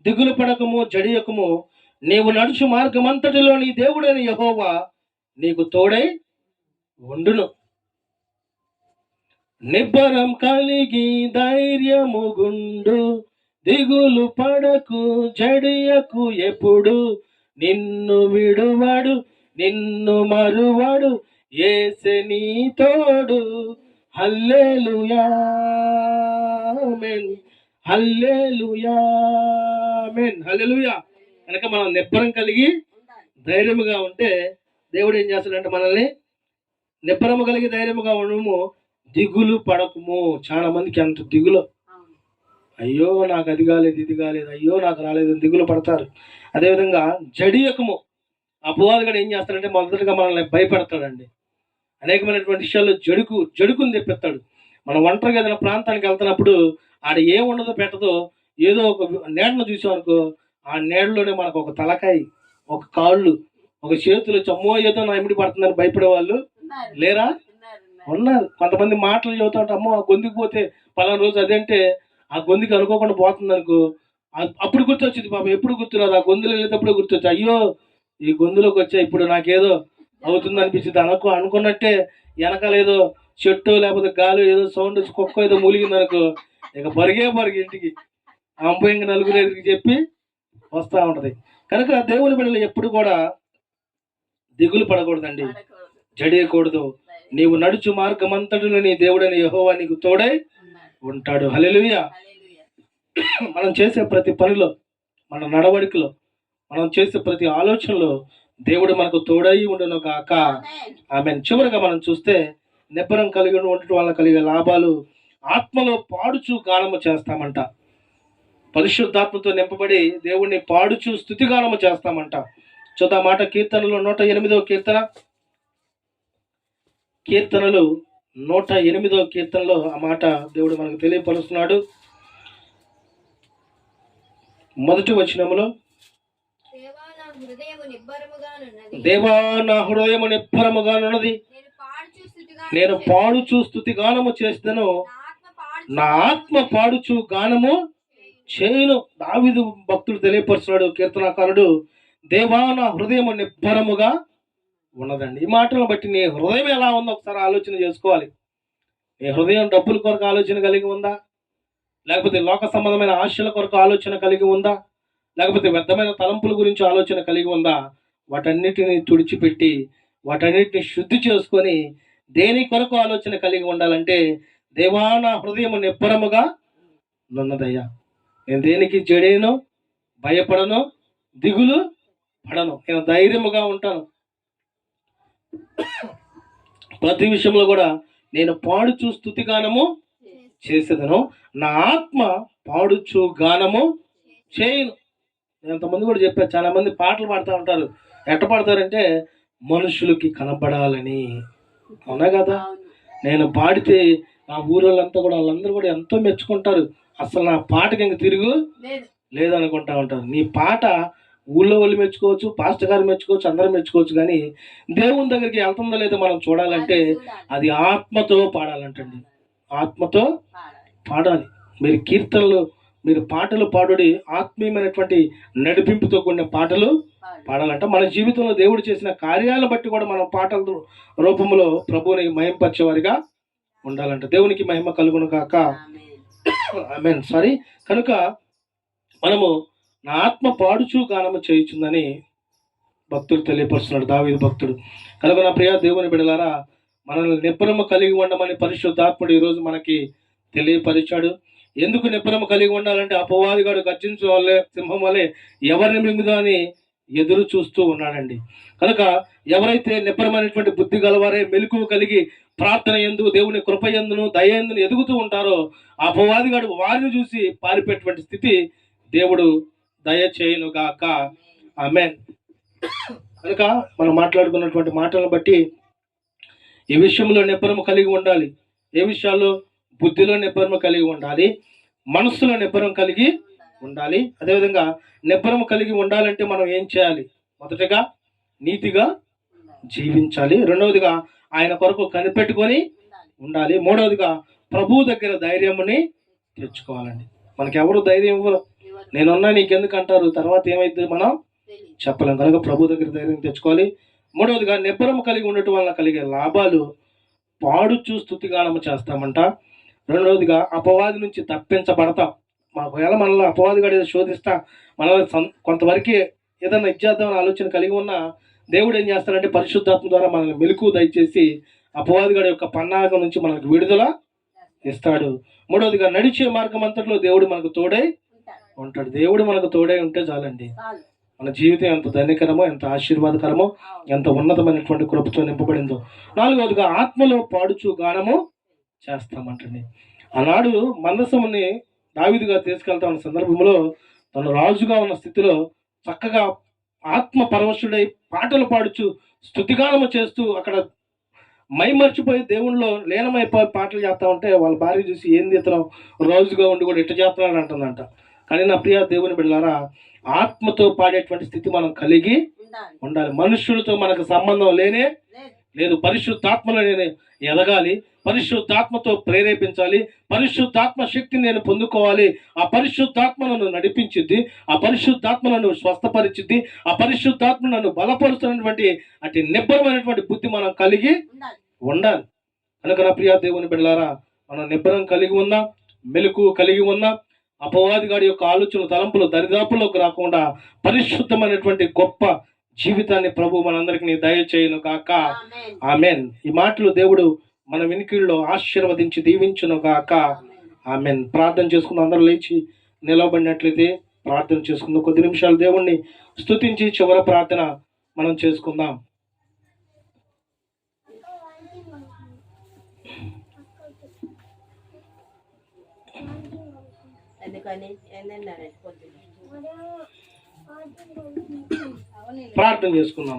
దిగులు పడకము, జడియకము. నీవు నడుచు మార్గం అంతటిలో నీ దేవుడైన యెహోవా నీకు తోడై ఉండును. నిబ్బరం కలిగి ధైర్యము గుండు, దిగులు పడకు, జడియకు. ఎప్పుడు నిన్ను విడువాడు, నిన్ను మరువాడు, యేసే నీ తోడు. హల్లెలూయా, ఆమేన్. హల్లెలూయా, ఆమేన్. హల్లెలూయా. కనుక మనం నిబ్బరం కలిగి ధైర్యముగా ఉంటే దేవుడు ఏం చేస్తాడంటే మనల్ని నిబ్బరము కలిగి ధైర్యముగా ఉండము, దిగులు పడకము. చాలా మందికి అంత దిగులు, అయ్యో నాకు అది కాలేదు, ఇది కాలేదు, అయ్యో నాకు రాలేదు, దిగులు పడతారు. అదేవిధంగా జడియకము. అపవాదిగాడు ఏం చేస్తాడంటే మొదటగా మనల్ని భయపెడతాడండి. అనేకమైనటువంటి విషయాల్లో జడుకుని తెప్పిస్తాడు. మనం ఒంటరిగా ఏదైనా ప్రాంతానికి వెళ్తున్నప్పుడు ఆడ ఏముండదో పెట్టదో ఏదో ఒక నీడను చూసామనుకో, ఆ నీడలోనే మనకు ఒక తలకాయ, ఒక కాళ్ళు, ఒక చేతులు, చమ్మో ఏదో నా ఎమిడి పడుతుందని భయపడే వాళ్ళు లేరా? ఉన్నారు. కొంతమంది మాటలు చెబుతా ఉంటే, అమ్మో ఆ గొంతుకు పోతే పలానా రోజు అదంటే ఆ గొంతుకి అనుకోకుండా పోతుంది అనుకో, అప్పుడు గుర్తొచ్చింది పాపం. ఎప్పుడు గుర్తురాదు, ఆ గొంతులు వెళ్ళేటప్పుడే గుర్తొచ్చి, అయ్యో ఈ గొంతులోకి వచ్చా ఇప్పుడు నాకేదో అవుతుంది అనిపించింది అనుకున్నట్టే వెనకాల ఏదో చెట్టు లేకపోతే గాలి ఏదో సౌండ్ వచ్చి కుక్క ఏదో మూలిగింది అనుకో, ఇక పరిగే ఇంటికి అమ్మాయి ఇంక నలుగురు ఎదురికి చెప్పి వస్తూ ఉంటది. కనుక దేవుని బిడ్డలు ఎప్పుడు కూడా దిగులు పడకూడదండి, జడియకూడదు. నీవు నడుచు మార్గం అంతటిలో నీ దేవుడైన యెహోవా నీకు తోడై ఉంటాడు. హల్లెలూయా. మనం చేసే ప్రతి పనిలో, మన నడవడికలో, మనం చేసే ప్రతి ఆలోచనలో దేవుడు మనకు తోడై ఉండును గాక. ఆమేన్. చివరిగా మనం చూస్తే నిబ్బరం కలిగి ఉండటం వల్ల కలిగే లాభాలు, ఆత్మలో పాడుచు గానము చేస్తామంట. పరిశుద్ధాత్మతో నింపబడి దేవుణ్ణి పాడుచు స్తుతిగానము చేస్తామంట. చూద్దాం మాట. కీర్తనలు 108వ కీర్తన, కీర్తనలు 108వ కీర్తనలో ఆ మాట దేవుడు మనకు తెలియపరుస్తున్నాడు. మొదటి వచనములో, దేవా నా హృదయము నిబ్బరముగానున్నది, నేను పాడుచు స్తుతి గానము చేస్తాను, నా ఆత్మ పాడుచు గానము చేయును. దావీదు భక్తుడు తెలియపరుస్తున్నాడు, కీర్తనాకారుడు, దేవా నా హృదయము నిబ్బరముగా ఉన్నదండి. ఈ మాటలను బట్టి నీ హృదయం ఎలా ఉందో ఒకసారి ఆలోచన చేసుకోవాలి. నీ హృదయం డబ్బుల కొరకు ఆలోచన కలిగి ఉందా? లేకపోతే లోక సంబంధమైన ఆశల కొరకు ఆలోచన కలిగి ఉందా? లేకపోతే వ్యర్థమైన తలంపుల గురించి ఆలోచన కలిగి ఉందా? వాటన్నిటిని తుడిచిపెట్టి వాటన్నిటిని శుద్ధి చేసుకొని దేని కొరకు ఆలోచన కలిగి ఉండాలంటే, దేవా నా హృదయం నిబ్బరముగా నున్నదయ్యా, నేను దేనికి జడేను, భయపడను, దిగులు పడను, నేను ధైర్యముగా ఉంటాను. ప్రతి విషయంలో కూడా నేను పాడుచు స్తుతి గానము చేసేదను, నా ఆత్మ పాడుచు గానము చేయను. నేను అంతమంది కూడా చెప్పాను, చాలా మంది పాటలు పాడుతూ ఉంటారు. ఎట్ట పాడతారంటే మనుషులకి కనపడాలని. అవునా కదా? నేను పాడితే నా ఊరోళ్ళంతా కూడా, వాళ్ళందరూ కూడా ఎంతో మెచ్చుకుంటారు. అసలు నా పాటకి ఇంక తిరుగు లేదనుకుంటా ఉంటారు. నీ పాట ఊళ్ళో వాళ్ళు మెచ్చుకోవచ్చు, పాస్టర్ గారు మెచ్చుకోవచ్చు, అందరూ మెచ్చుకోవచ్చు, కానీ దేవుని దగ్గరికి వెళ్తుందో లేదో మనం చూడాలంటే అది ఆత్మతో పాడాలంటండి. ఆత్మతో పాడాలి. మీరు కీర్తనలు, మీరు పాటలు పాడుడి, ఆత్మీయమైనటువంటి నడిపింపుతో కూడిన పాటలు పాడాలంట. మన జీవితంలో దేవుడు చేసిన కార్యాలను బట్టి కూడా మనం పాటల రూపంలో ప్రభువుని మహింపరిచేవారిగా ఉండాలంట. దేవునికి మహిమ కలుగును కాక. ఆమేన్. సారీ. కనుక మనము నా ఆత్మ పాడుచు గానము చేయుచుందని భక్తుడు తెలియపరుస్తున్నాడు, దావీదు భక్తుడు. కనుక నా ప్రియ దేవుని బిడ్డలారా, మనల్ని నిబ్బరము కలిగి ఉండమని పరిశుద్ధాత్ముడు ఈరోజు మనకి తెలియపరిచాడు. ఎందుకు నిబ్బరము కలిగి ఉండాలంటే అపవాదిగాడు గర్జించే వాళ్ళే సింహం వల్లే ఎవరిని మింగుదా అని ఎదురు చూస్తూ ఉన్నాడండి. కనుక ఎవరైతే నిబ్బరమైనటువంటి బుద్ధి గలవారే మెలకువ కలిగి ప్రార్థన యందు దేవుని కృప యందును దయ యందును ఎదుగుతూ ఉంటారో ఆ అపవాదిగాడు వారిని చూసి పారిపోయేటువంటి స్థితి దేవుడు దయచేయును గాక. ఆమేన్. కనుక మనం మాట్లాడుకున్నటువంటి మాటలను బట్టి ఈ విషయంలో నిబ్బరము కలిగి ఉండాలి. ఏ విషయాల్లో? బుద్ధిలో నిబ్బరము కలిగి ఉండాలి, మనస్సులో నిబ్బరం కలిగి ఉండాలి. అదేవిధంగా నిబ్బరము కలిగి ఉండాలంటే మనం ఏం చేయాలి? మొదటగా నీతిగా జీవించాలి. రెండవదిగా ఆయన కొరకు కనిపెట్టుకొని ఉండాలి. మూడవదిగా ప్రభు దగ్గర ధైర్యముని తెచ్చుకోవాలండి. మనకి ఎవరు ధైర్యం ఇవ్వరు. నేనున్నా నీకెందుకు అంటారు, తర్వాత ఏమైంది మనం చెప్పలేం. కనుక ప్రభు దగ్గర ధైర్యం తెచ్చుకోవాలి. మూడవదిగా నిబ్బరము కలిగి ఉండటం వల్ల కలిగే లాభాలు, పాడుచు స్తుతిగానము చేస్తామంట. రెండవదిగా అపవాది నుంచి తప్పించబడతాం. ఒకవేళ మనల్ని అపవాదిగాడు ఏదో శోధిస్తా మనల్ని కొంతవరకు ఏదైనా ఇచ్చేద్దామని ఆలోచన కలిగి ఉన్న దేవుడు ఏం చేస్తాడంటే పరిశుద్ధాత్మ ద్వారా మనల్ని మెలకువ దయచేసి అపవాదిగాడి యొక్క పన్నాగం నుంచి మనకు విడుదల ఇస్తాడు. మూడవదిగా నడిచే మార్గం అంతట్లో దేవుడు మనకు తోడై ఉంటాడు. దేవుడు మనకు తోడై ఉంటే చాలండి, మన జీవితం ఎంత ధన్యకరమో, ఎంత ఆశీర్వాదకరమో, ఎంత ఉన్నతమైనటువంటి కృపతో నింపబడిందో. నాలుగవదిగా ఆత్మలో పాడుచు గానము చేస్తామంటండి. ఆనాడు మందసముని దావీదుగా తీసుకెళ్తా ఉన్న సందర్భంలో తను రాజుగా ఉన్న స్థితిలో చక్కగా ఆత్మ పరవశుడై పాటలు పాడుచు స్తుతిగానము చేస్తూ అక్కడ మైమర్చిపోయి దేవుణ్ణిలో లీనమైపోయి పాటలు చేస్తా ఉంటే వాళ్ళ భార్య చూసి ఏంది ఇతను రాజుగా ఉండి కూడా ఇట్ట చేస్తున్నాడు అంటుందంట. కానీ నా ప్రియ దేవుని బిడ్డలారా, ఆత్మతో పాడేటువంటి స్థితి మనం కలిగి ఉండాలి. మనుష్యులతో మనకు సంబంధం లేనే లేదు. పరిశుద్ధాత్మలో నేను ఎదగాలి, పరిశుద్ధాత్మతో ప్రేరేపించాలి, పరిశుద్ధాత్మ శక్తిని నేను పొందుకోవాలి. ఆ పరిశుద్ధాత్మ నన్ను నడిపించిద్ది, ఆ పరిశుద్ధాత్మ నన్ను స్వస్థపరిచిద్ది, ఆ పరిశుద్ధాత్మ నన్ను బలపరుస్తున్నటువంటి అటు నిబ్బరమైనటువంటి బుద్ధి మనం కలిగి ఉండాలి. కనుక నా ప్రియ దేవుని బిడ్డలారా, మనం నిబ్బరం కలిగి ఉందాం, మెలకు కలిగి ఉందాం. అపవాదిగాడి యొక్క ఆలోచన తలంపులు దరిదాపుల్లోకి రాకుండా పరిశుద్ధమైనటువంటి గొప్ప జీవితాన్ని ప్రభు మనందరికీ దయచేయును కాక. ఆమెన్. ఈ మాటలు దేవుడు మన వినికిడిలో ఆశీర్వదించి దీవించును కాక. ఆమెన్. ప్రార్థన చేసుకున్న అందరూ లేచి నిలబడినట్లయితే ప్రార్థన చేసుకుందాం. కొద్ది నిమిషాలు దేవుణ్ణి స్తుతించి చివరి ప్రార్థన మనం చేసుకుందాం. ప్రార్థన చేసుకుందాం.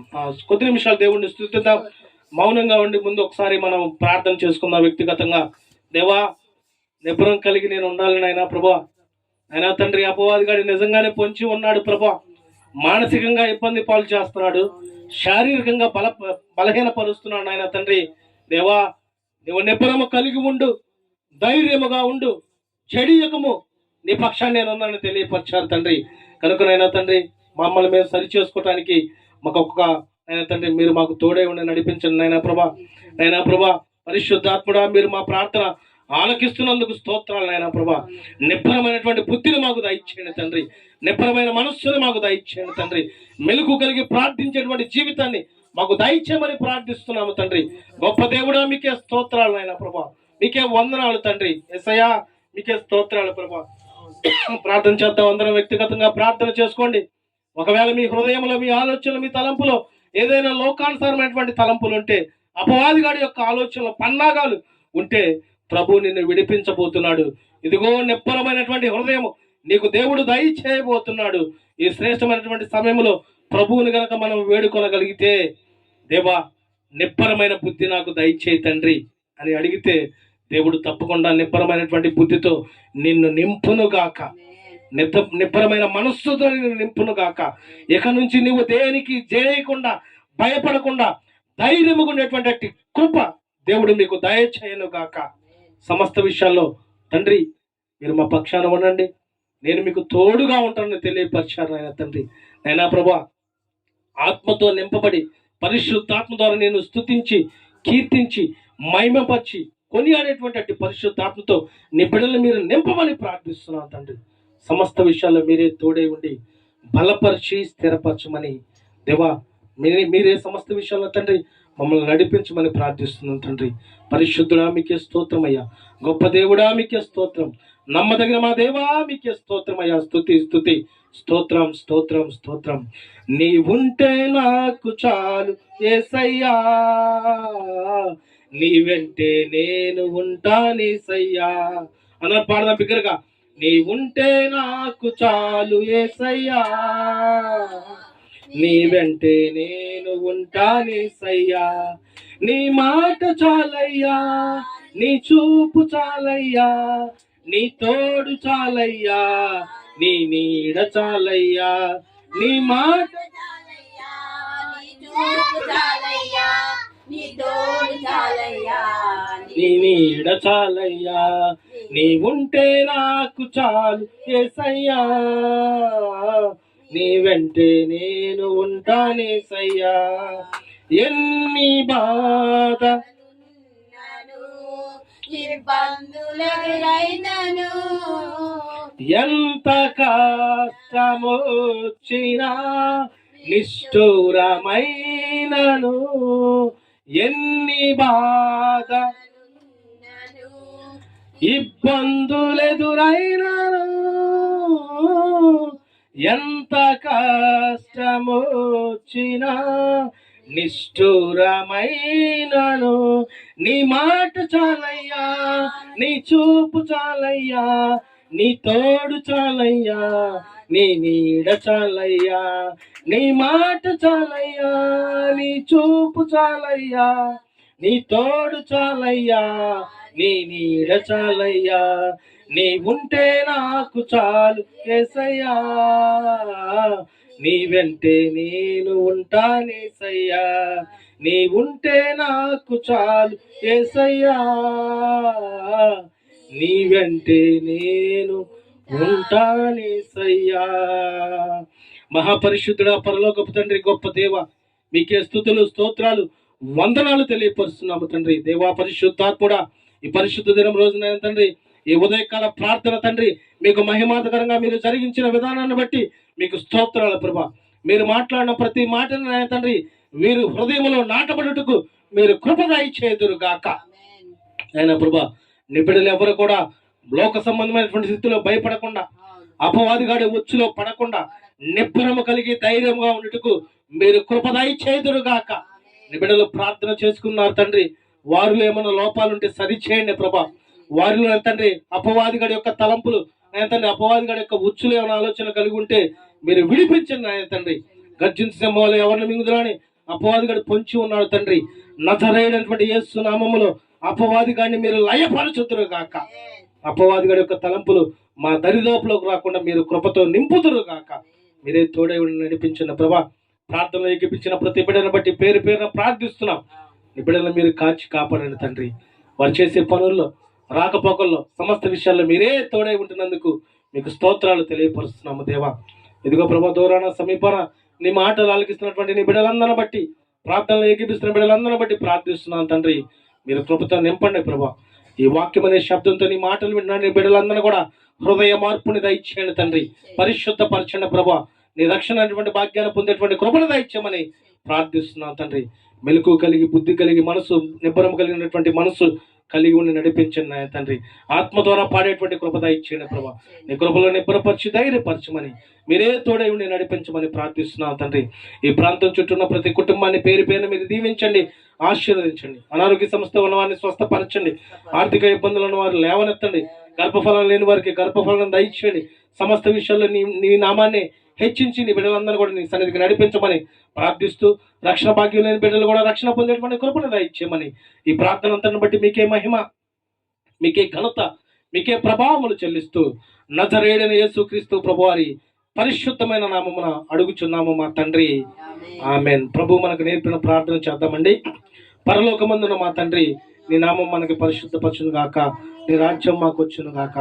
కొద్ది నిమిషాలు దేవుణ్ణి స్తుతిద్దాం. మౌనంగా ఉండి ముందు ఒకసారి మనం ప్రార్థన చేసుకుందాం వ్యక్తిగతంగా. దేవా, నిబ్బరం కలిగి నేను ఉండాలని అయినా ప్రభా, అయినా తండ్రి అపవాదిగాడి నిజంగానే పొంచి ఉన్నాడు ప్రభా, మానసికంగా ఇబ్బంది పాలు చేస్తున్నాడు, శారీరకంగా బలహీనపరుస్తున్నాడు ఆయన తండ్రి. దేవా, నువ్వు నిబ్బరము కలిగి ఉండు, ధైర్యముగా ఉండు, చెడియకము, నీ పక్షాన్ని నేను ఉన్నానని తెలియపరిచారు తండ్రి. కనుక నైనా తండ్రి మమ్మల్ని మేము సరి చేసుకోవటానికి మాకు ఒక్క నైనా తండ్రి మీరు మాకు తోడే ఉండి నడిపించండి నైనా ప్రభా. నైనా ప్రభా, పరిశుద్ధాత్ముడా, మీరు మా ప్రార్థన ఆలకిస్తున్నందుకు స్తోత్రాలు నైనా ప్రభా. నిబ్బరమైనటువంటి బుద్ధిని మాకు దయచేయండి తండ్రి, నిబ్బరమైన మనస్సుని మాకు దయచేయండి తండ్రి. మెలుకు కలిగి ప్రార్థించేటువంటి జీవితాన్ని మాకు దయచేయమని ప్రార్థిస్తున్నాము తండ్రి. గొప్ప దేవుడా, మీకే స్తోత్రాలు నైనా ప్రభా, మీకే వందనాలు తండ్రి. యేసయ్యా, మీకే స్తోత్రాలు ప్రభా. ప్రార్థన చేద్దాం. అందరం వ్యక్తిగతంగా ప్రార్థన చేసుకోండి. ఒకవేళ మీ హృదయంలో, మీ ఆలోచనలు, మీ తలంపులో ఏదైనా లోకానుసారమైనటువంటి తలంపులు ఉంటే, అపవాదిగాడి యొక్క ఆలోచనలు పన్నాగాలు ఉంటే ప్రభు నిన్ను విడిపించబోతున్నాడు. ఇదిగో నిబ్బరమైనటువంటి హృదయం నీకు దేవుడు దయచేయబోతున్నాడు. ఈ శ్రేష్టమైనటువంటి సమయంలో ప్రభువుని గనక మనం వేడుకొనగలిగితే, దేవా నిబ్బరమైన బుద్ధి నాకు దయచేయి తండ్రి అని అడిగితే దేవుడు తప్పకుండా నిబ్బరమైనటువంటి బుద్ధితో నిన్ను నింపునుగాక, నిబ్బరమైన మనస్సుతో నిన్ను నింపునుగాక. ఇక నుంచి నువ్వు దేనికి చేయకుండా, భయపడకుండా ధైర్యముగా ఉండేటువంటి కృప దేవుడు మీకు దయచేయనుగాక. సమస్త విషయాల్లో తండ్రి మీరు మా పక్షాన ఉండండి, నేను మీకు తోడుగా ఉంటానని తెలియపరిచారు ఆయన తండ్రి. నైనా ప్రభా, ఆత్మతో నింపబడి పరిశుద్ధాత్మ ద్వారా నేను స్తుతించి, కీర్తించి, మహిమపరిచి కొనియాడేటువంటి అట్టి పరిశుద్ధాత్మతో నీ బిడ్డలు మీరు నింపమని ప్రార్థిస్తున్నాను తండ్రి. సమస్త విషయాల్లో మీరే తోడై ఉండి బలపరిచి స్థిరపరచమని దేవా, మీరే సమస్త విషయాల్లో తండ్రి మమ్మల్ని నడిపించమని ప్రార్థిస్తున్నాను తండ్రి. పరిశుద్ధుడా మీకే స్తోత్రమయ్యా, గొప్ప దేవుడా మీకే స్తోత్రం, నమ్మదగిన మా దేవా మీకే స్తోత్రమయ్యా. స్తుతి స్తుతి, స్తోత్రం స్తోత్రం స్తోత్రం. నీ ఉంటే నాకు చాలు యేసయ్యా, నీ వెంటే నేను ఉంటానేసయ్యా అన్న పాడదాం బిగ్గరగా. నీ ఉంటే నాకు చాలు యేసయ్యా, నీ వెంటే నేను ఉంటానేసయ్యా. నీ మాట చాలయ్యా, నీ చూపు చాలయ్యా, నీ తోడు చాలయ్యా, నీ నీడ చాలయ్యా. నీ మాట చాలయ్యా, నీ చూపు చాలయ్యా, నీ తోడు చాలయ్యా, నీ నీడ చాలయ్యా. నీ ఉంటే నాకు చాలు యేసయ్యా, నీ వెంటే నేను ఉంటానేసయ్యా. ఎన్ని బాధ ఇబ్బందులైనను, ఎంత కష్టమొచ్చినా నిష్ఠూరమైనను, ఎన్ని బాధ ఇబ్బందులెదురైనను, ఎంత కష్టమొచ్చినా నిష్ఠూరమైనను, నీ మాట చాలయ్యా, నీ చూపు చాలయ్యా, నీ తోడు చాలయ్యా, నీ నీడ చాలయ్యా. నీ మాట చాలయ్యా, నీ చూపు చాలయ్యా, నీ తోడు చాలయ్యా, నీ నీడ చాలయ్యా. నీ ఉంటే నాకు చాలు యేసయ్యా, నీ వెంటే నేను ఉంటానేసయ్యా. నీ ఉంటే నాకు చాలు యేసయ్యా, నీ వెంటే నేను ఉంటానేసయ్యా. మహాపరిశుద్ధుడా, పరలోకపు తండ్రి, గొప్ప దేవ, మీకే స్తుతులు స్తోత్రాలు వందనాలు తెలియపరుస్తున్నాము తండ్రి. దేవా పరిశుద్ధాత్ముడా, ఈ పరిశుద్ధ దినం రోజున తండ్రి, ఈ ఉదయకాల ప్రార్థన తండ్రి మీకు మహిమాతకరంగా మీరు జరిగించిన విధానాన్ని బట్టి మీకు స్తోత్రాలు ప్రభా. మీరు మాట్లాడిన ప్రతి మాటను నాయన తండ్రి వీరు హృదయంలో నాటబడుటకు మీరు కృపదాయి చేదురు గాక. ఆయన ప్రభా, నీ బిడ్డలు ఎవరు కూడా లోక సంబంధమైనటువంటి స్థితిలో భయపడకుండా, అపవాదిగాడి ఉచ్చులో పడకుండా నిబ్బరము కలిగి ధైర్యంగా ఉండటకు మీరు కృపదాయి చేదురు గాక. నీ బిడ్డలు ప్రార్థన చేసుకున్నారు తండ్రి, వారిలో ఏమైనా లోపాలుంటే సరి చేయండి ప్రభా. వారిలో తండ్రి అపవాదిగాడి యొక్క తలంపులు ఆయన తండ్రి, అపవాదిగాడి యొక్క ఉచ్చులు ఏమైనా ఆలోచన కలిగి ఉంటే మీరు విడిపించండి ఆయన తండ్రి. గర్జించిన మూల ఎవరిని మింగుదురాని అపవాదిగాడు పొంచి ఉన్నాడు తండ్రి. నజరేయుడైనటువంటి యేసు నామములో అపవాదిగాడిని మీరు లయపరచుదురు గాక. అపవాదిగాడి యొక్క తలంపులు మా దరిదాపులోకి రాకుండా మీరు కృపతో నింపుదురు గాక. మీరే తోడై నడిపించిన ప్రభా. ప్రార్థనలో ఎక్కిపించిన ప్రతి బిడ్డను బట్టి పేరు పేరున ప్రార్థిస్తున్నాం. ఈ బిడ్డలను మీరు కాచి కాపాడండి తండ్రి. వారు చేసే పనుల్లో, రాకపోకల్లో, సమస్త విషయాల్లో మీరే తోడై ఉంటున్నందుకు మీకు స్తోత్రాలు తెలియపరుస్తున్నాము దేవా. ఇదిగో ప్రభా, దూరాన సమీపాన నీ మాటలు ఆలకిస్తున్నటువంటి నీ బిడ్డలందరిని బట్టి, ప్రార్థనలు ఏకీపిస్తున్న బిడ్డలందరిని బట్టి ప్రార్థిస్తున్నాను తండ్రి. మీరు కృపతో నింపండి ప్రభా. ఈ వాక్యం అనే శబ్దంతో నీ మాటలు వింటున్న నీ బిడ్డలందరూ కూడా హృదయ మార్పుని దయచేయండి తండ్రి. పరిశుద్ధ పరచండి ప్రభా. నీ రక్షణ అనేటువంటి భాగ్యాన్ని పొందేటువంటి కృపను దయచేయమని ప్రార్థిస్తున్నాను తండ్రి. మెలకు కలిగి, బుద్ధి కలిగి, మనసు నిబ్బరం కలిగినటువంటి మనసు కలిగి ఉండి నడిపించండి ఆయన తండ్రి. ఆత్మ ద్వారా పాడేటువంటి కృప దయచేయండి ప్రభా. నీ కృపలో నిబ్బరపరిచి ధైర్యపరచమని మీరే తోడై ఉండి నడిపించమని ప్రార్థిస్తున్నాను తండ్రి. ఈ ప్రాంతం చుట్టూ ఉన్న ప్రతి కుటుంబాన్ని పేరు పేరున మీరు దీవించండి, ఆశీర్వదించండి. అనారోగ్య సమస్య ఉన్న వారిని స్వస్థపరచండి. ఆర్థిక ఇబ్బందులు ఉన్న వారు లేవనెత్తండి. గర్భఫలం లేని వారికి గర్భఫలం దయచేయండి. సమస్త విషయాల్లో నీ నామాన్ని హెచ్చించి నీ బిడ్డలందరూ కూడా నీ సన్నిధికి నడిపించమని ప్రార్థిస్తూ, రక్షణ భాగ్యం లేని బిడ్డలు కూడా రక్షణ పొందేటువంటి కృపను దయచేయమని ఈ ప్రార్థన అంతని బట్టి మీకే మహిమ, మీకే ఘనత, మీకే ప్రభావములు చెల్లిస్తూ నజరేయుడైన యేసుక్రీస్తు ప్రభువారి పరిశుద్ధమైన నామమున అడుగుచున్నాము మా తండ్రి, ఆమేన్. ప్రభు మనకు నేర్పిన ప్రార్థన చేద్దామండి. పరలోకమందున మా తండ్రి, నీ నామం మనకి పరిశుద్ధపరచును గాక, నీ రాజ్యం మాకు వచ్చును గాక,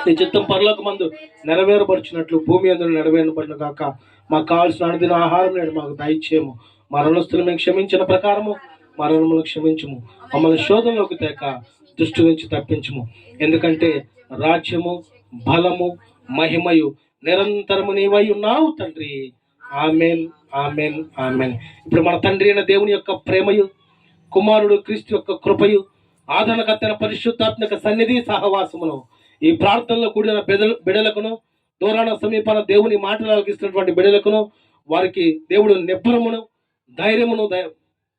నీ చిత్తం పరలోకమందు నెరవేరపరచినట్లు భూమి అందు నెరవేరబడిన గాక. మాకు కావాల్సిన అనుదిన ఆహారం నేడు మాకు దయచేయము. మా రుణస్తులు మేము క్షమించిన ప్రకారము మరణములు క్షమించుము, మమ్మల్ని శోధనలోకి తేక దుష్టు నుంచి తప్పించుము. ఎందుకంటే రాజ్యము, బలము, మహిమయు నిరంతరము నీవై ఉన్నావు తండ్రి. Amen, amen, amen. ఇప్పుడు మన తండ్రి అయిన దేవుని యొక్క ప్రేమయు, కుమారుడు క్రీస్తు యొక్క కృపయు, ఆదరణకర్తైన పరిశుద్ధాత్మక సన్నిధి సహవాసమును ఈ ప్రార్థనలో కూడిన బిడలకును, దూరాన సమీపాన దేవుని మాటలు ఆలకిస్తున్నటువంటి బిడలకును, వారికి దేవుడు నిబ్బరమును, ధైర్యమును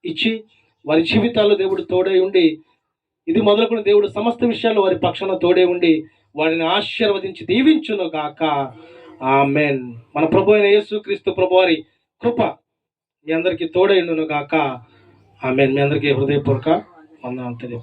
ఇచ్చి వారి జీవితాల్లో దేవుడు తోడై ఉండి, ఇది మొదలుకొని దేవుడు సమస్త విషయాల్లో వారి పక్షాన తోడే ఉండి వారిని ఆశీర్వదించి దీవించును గాక. ఆమెన్. మన ప్రభు అయిన యేసుక్రీస్తు ప్రభు వారి కృప మీ అందరికీ తోడైండును గాక. ఆమెన్. మీ అందరికీ హృదయపూర్వక వందనాలు తెలియజేస్తున్నాను.